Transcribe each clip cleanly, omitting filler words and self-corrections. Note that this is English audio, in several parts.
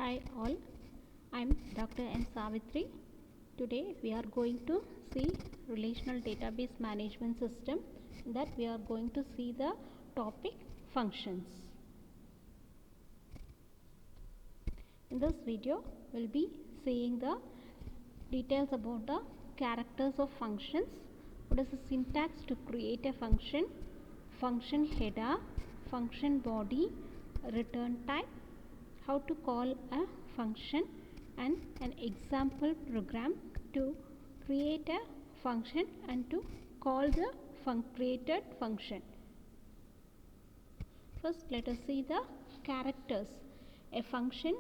Hi all, I'm Dr. N. Savitri. Today we are going to see relational database management system, that we are going to see the topic functions. In this video we'll be seeing the details about the characters of functions, what is the syntax to create a function, function header, function body, return type, how to call a function, and an example program to create a function and to call the created function. First let us see the characters. A function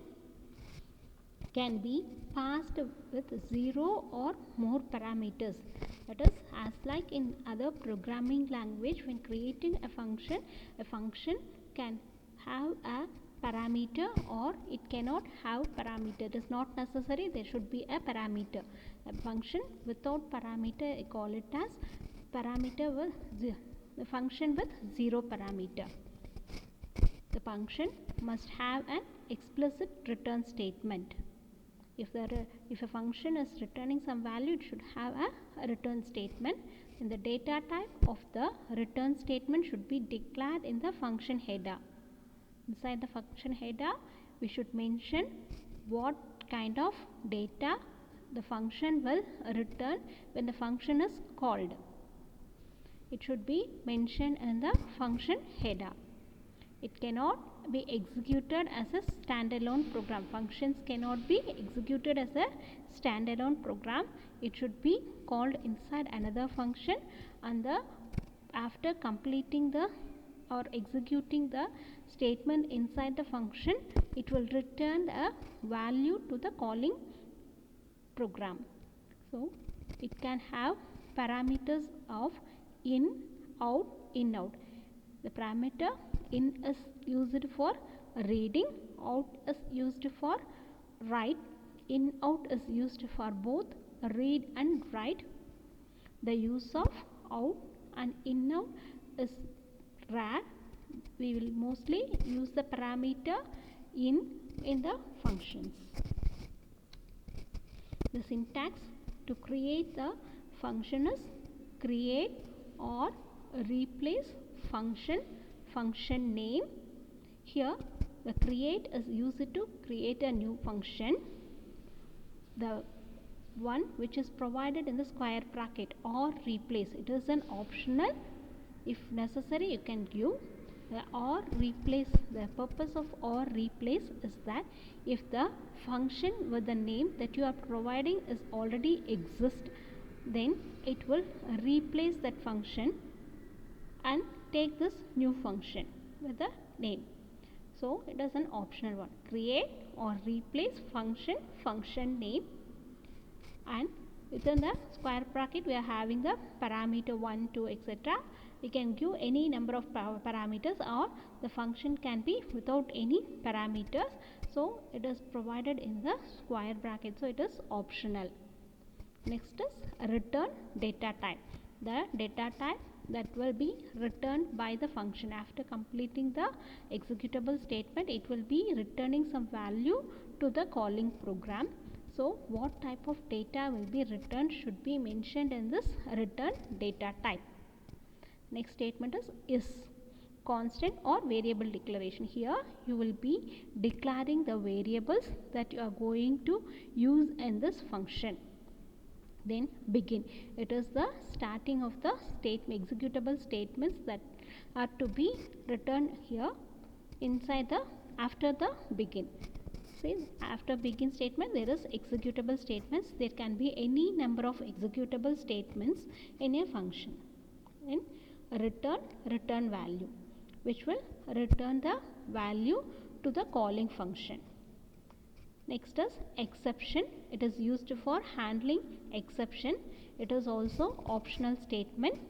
can be passed with 0 or more parameters. That is, as like in other programming language, when creating a function can have a parameter or it cannot have parameter. It is not necessary there should be a parameter. A function without parameter, I call it as parameter with the function with 0 parameter. The function must have an explicit return statement. If a function is returning some value, it should have a return statement. And the data type of the return statement should be declared in the function header. Inside the function header, we should mention what kind of data the function will return when the function is called. It should be mentioned in the function header. It cannot be executed as a standalone program. Functions cannot be executed as a standalone program. It should be called inside another function, and after completing the or executing the statement inside the function, it will return a value to the calling program. So it can have parameters of in, out. The parameter in is used for reading, out is used for write, in, out is used for both read and write. The use of out and in, out is rare. We will mostly use the parameter in the functions. The syntax to create the function is create or replace function name. Here the create is used to create a new function. The one which is provided in the square bracket, or replace, it is an optional. If necessary you can give the or replace. The purpose of or replace is that if the function with the name that you are providing is already exist, then it will replace that function and take this new function with the name. So it is an optional one. Create or replace function name, and within the square bracket we are having the parameter 1, 2, etc. We can give any number of parameters, or the function can be without any parameters. So it is provided in the square bracket, so it is optional. Next is return data type. The data type that will be returned by the function after completing the executable statement, it will be returning some value to the calling program. So what type of data will be returned should be mentioned in this return data type. Next statement is constant or variable declaration. Here you will be declaring the variables that you are going to use in this function. Then begin, it is the starting of the executable statements that are to be returned here inside the after the begin. See, after begin statement there is executable statements. There can be any number of executable statements in a function. In return value, which will return the value to the calling function. Next is exception. It is used for handling exception. It is also optional statement.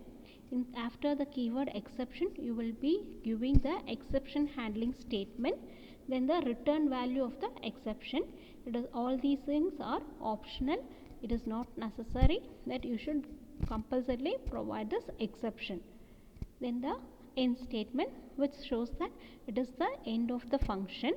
After the keyword exception, you will be giving the exception handling statement, then the return value of the exception. It is all these things are optional. It is not necessary that you should compulsorily provide this exception. Then the end statement, which shows that it is the end of the function.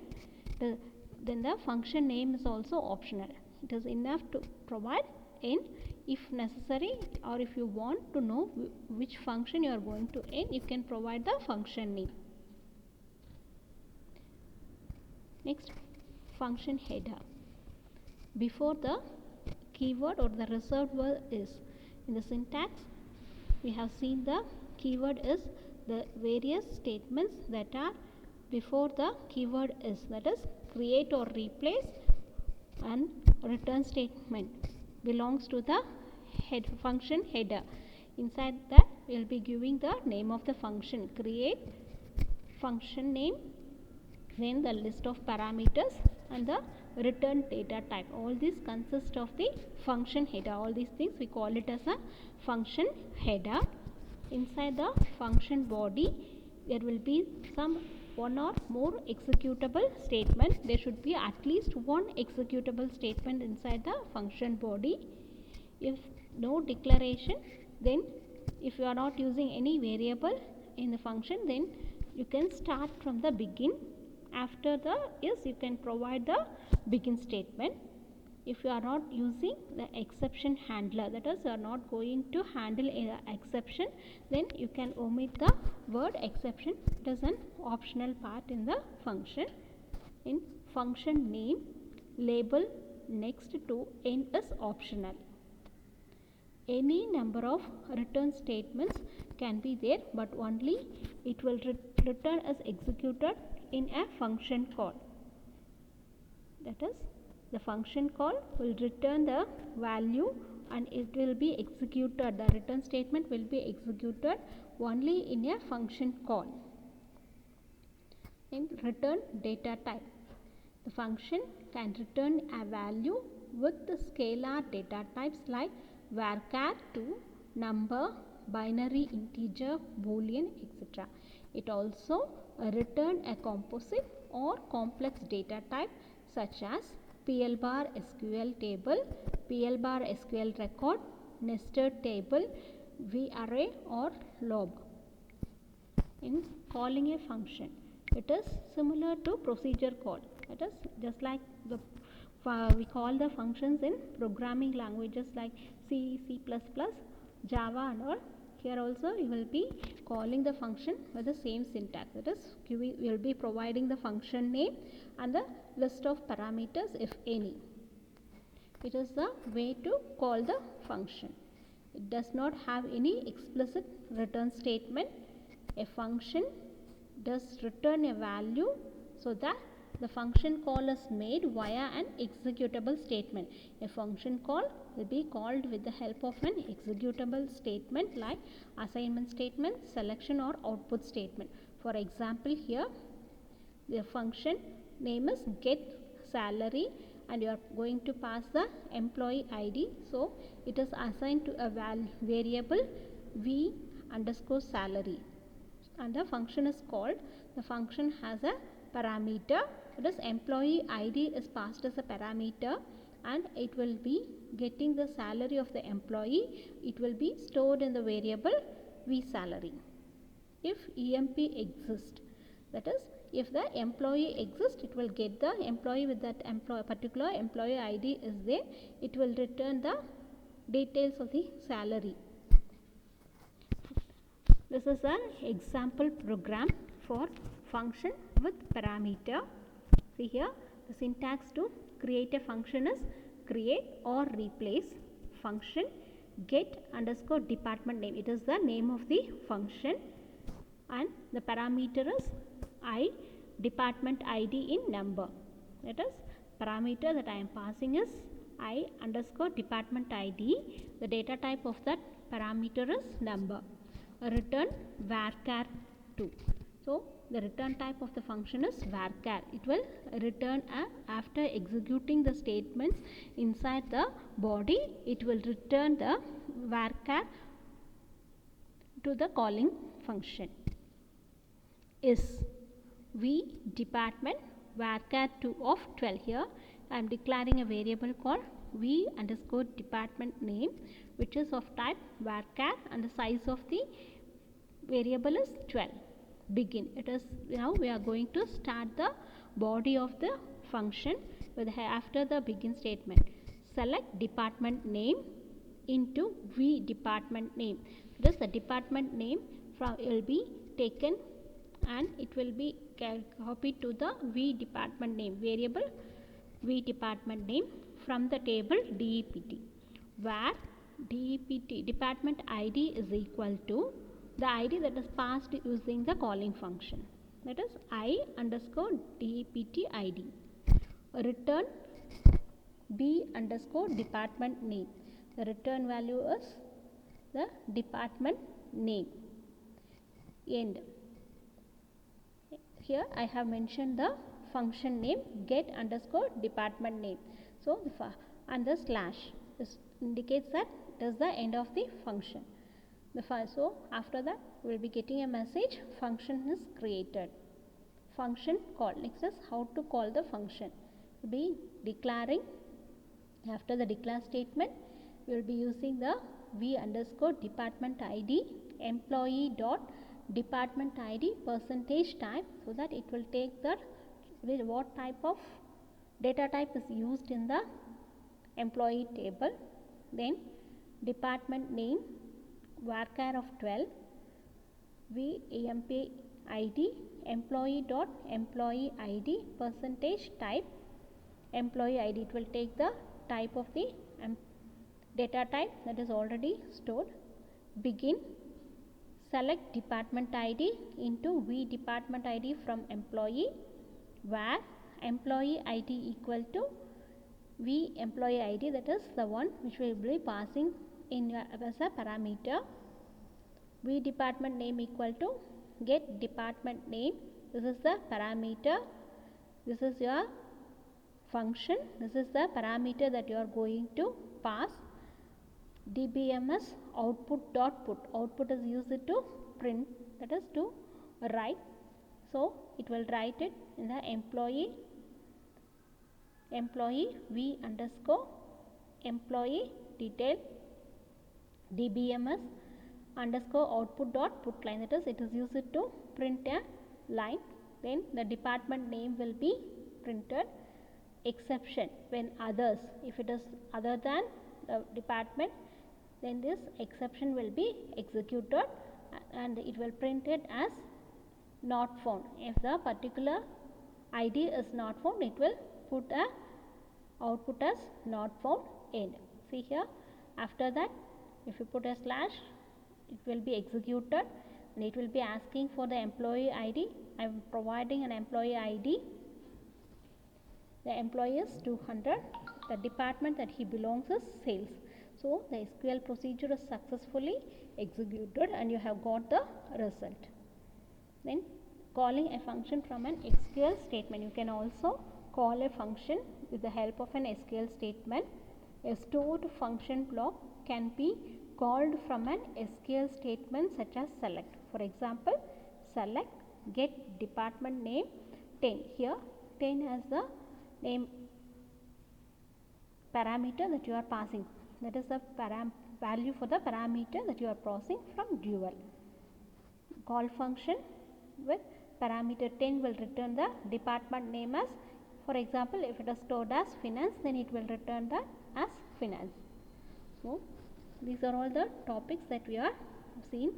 then the function name is also optional. It is enough to provide n. If necessary, or if you want to know which function you are going to n, you can provide the function name. Next, function header. Before the keyword or the reserved word is. In the syntax, we have seen the keyword is the various statements that are before the keyword is, that is create or replace, and return statement belongs to the function header. Inside that we will be giving the name of the function, create, function name, then the list of parameters and the return data type. All these consist of the function header. All these things we call it as a function header. Inside the function body, there will be some one or more executable statements. There should be at least one executable statement inside the function body. If no declaration, then if you are not using any variable in the function, then you can start from the begin. After the is, you can provide the begin statement. If you are not using the exception handler, that is you are not going to handle an exception, then you can omit the word exception. It is an optional part in the function. In function name, label next to n is optional. Any number of return statements can be there, but only it will return as executed in a function call. That is, the function call will return the value and it will be executed. The return statement will be executed only in a function call. In return data type, the function can return a value with the scalar data types like varchar2, number, binary integer, boolean, etc. It also return a composite or complex data type such as PL bar SQL table, PL bar SQL record, nested table, varray or log. In calling a function, it is similar to procedure call. It is just like the we call the functions in programming languages like C, C++, Java and all. Here also you will be calling the function with the same syntax. That is, we will be providing the function name and the list of parameters if any. It is the way to call the function. It does not have any explicit return statement. A function does return a value so that the function call is made via an executable statement. A function call will be called with the help of an executable statement like assignment statement, selection or output statement. For example, here the function name is get salary and you are going to pass the employee ID. So it is assigned to a variable v underscore salary and the function is called. The function has a parameter. That is, employee ID is passed as a parameter and it will be getting the salary of the employee. It will be stored in the variable v salary. If EMP exists, that is, if the employee exists, it will get the employee with that particular employee ID is there. It will return the details of the salary. This is an example program for function with parameter. See here, the syntax to create a function is create or replace function get underscore department name. It is the name of the function and the parameter is I, department ID in number. That is, parameter that I am passing is I underscore department ID. The data type of that parameter is number. Return varchar2. So the return type of the function is varchar. It will return after executing the statements inside the body, it will return the varchar to the calling function. Is v department varchar2 of 12. Here I am declaring a variable called v underscore department name, which is of type varchar and the size of the variable is 12. Begin. It is now we are going to start the body of the function with after the begin statement. Select department name into v department name. This the department name will be taken and it will be copied to the v department name variable v department name from the table DEPT, where DEPT department ID is equal to the ID that is passed using the calling function, that is I underscore DEPT ID. Return B underscore department name. The return value is the department name. End. Here I have mentioned the function name get underscore department name. So and the slash, this indicates that it is the end of the function. So after that we will be getting a message function is created. Function call. Next is how to call the function. We'll be declaring, after the declare statement we will be using the v underscore department ID employee dot department ID percentage type, so that it will take the what type of data type is used in the employee table. Then department name varchar of 12 v emp id employee dot employee ID percentage type employee ID. It will take the type of the data type that is already stored. Begin, select department ID into v department ID from employee, where employee ID equal to v employee ID, that is the one which will be passing in as a parameter. V department name equal to get department name, this is the parameter, this is your function, this is the parameter that you are going to pass. DBMS output dot put, output is used to print, that is to write, so it will write it in the employee v underscore employee detail DBMS underscore output dot put line, that is it is used to print a line. Then the department name will be printed. Exception, when others, if it is other than the department, then this exception will be executed and it will print it as not found. If the particular ID is not found, it will put a output as not found end. See here, after that if you put a slash, it will be executed and it will be asking for the employee ID. I am providing an employee ID. The employee is 200. The department that he belongs is sales. So the SQL procedure is successfully executed and you have got the result. Then calling a function from an SQL statement. You can also call a function with the help of an SQL statement. A stored function block can be called from an SQL statement such as select. For example, select get department name 10. Here 10 has the name parameter that you are passing, that is the value for the parameter that you are passing from dual. Call function with parameter 10 will return the department name as, for example, if it is stored as finance, then it will return that as finance. So these are all the topics that we are seen.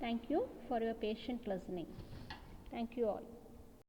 Thank you for your patient listening. Thank you all.